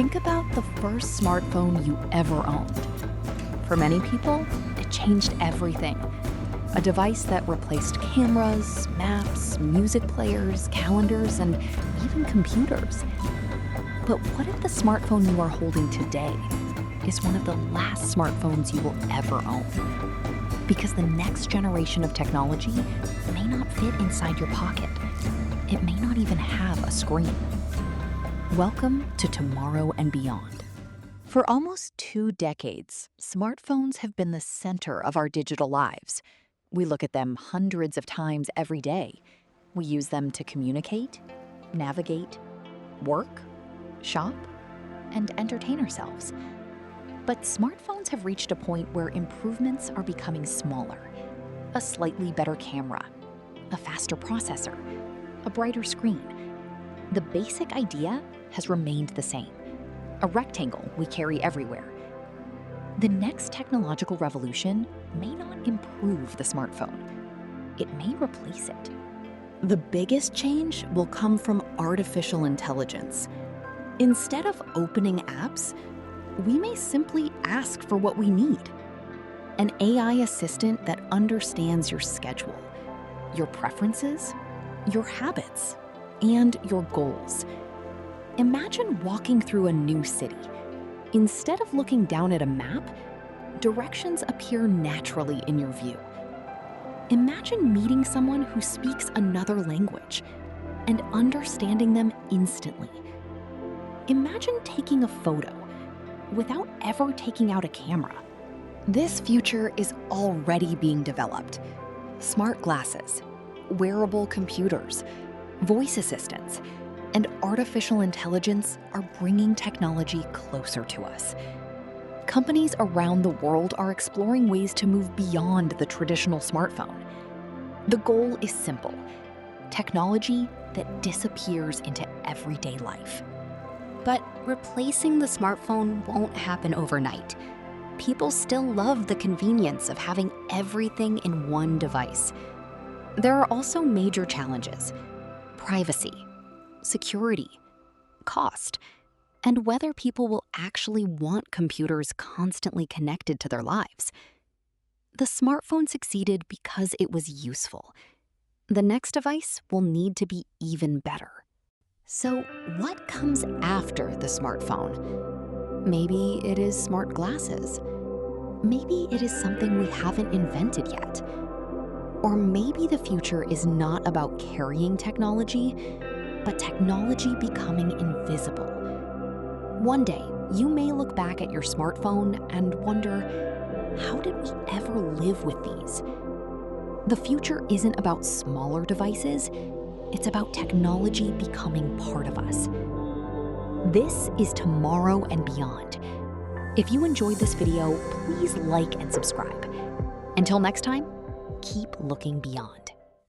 Think about the first smartphone you ever owned. For many people, it changed everything. A device that replaced cameras, maps, music players, calendars, and even computers. But what if the smartphone you are holding today is one of the last smartphones you will ever own? Because the next generation of technology may not fit inside your pocket. It may not even have a screen. Welcome to Tomorrow and Beyond. For almost 2 decades, smartphones have been the center of our digital lives. We look at them hundreds of times every day. We use them to communicate, navigate, work, shop, and entertain ourselves. But smartphones have reached a point where improvements are becoming smaller. A slightly better camera, a faster processor, a brighter screen. The basic idea has remained the same. A rectangle we carry everywhere. The next technological revolution may not improve the smartphone. It may replace it. The biggest change will come from artificial intelligence. Instead of opening apps, we may simply ask for what we need. An AI assistant that understands your schedule, your preferences, your habits, and your goals. Imagine walking through a new city. Instead of looking down at a map, directions appear naturally in your view. Imagine meeting someone who speaks another language and understanding them instantly. Imagine taking a photo without ever taking out a camera. This future is already being developed. Smart glasses, wearable computers, voice assistants, and artificial intelligence are bringing technology closer to us. Companies around the world are exploring ways to move beyond the traditional smartphone. The goal is simple: technology that disappears into everyday life. But replacing the smartphone won't happen overnight. People still love the convenience of having everything in one device. There are also major challenges: privacy, security, cost, and whether people will actually want computers constantly connected to their lives. The smartphone succeeded because it was useful. The next device will need to be even better. So what comes after the smartphone? Maybe it is smart glasses. Maybe it is something we haven't invented yet. Or maybe the future is not about carrying technology, but technology becoming invisible. One day, you may look back at your smartphone and wonder, how did we ever live with these? The future isn't about smaller devices, it's about technology becoming part of us. This is Tomorrow and Beyond. If you enjoyed this video, please like and subscribe. Until next time, keep looking beyond.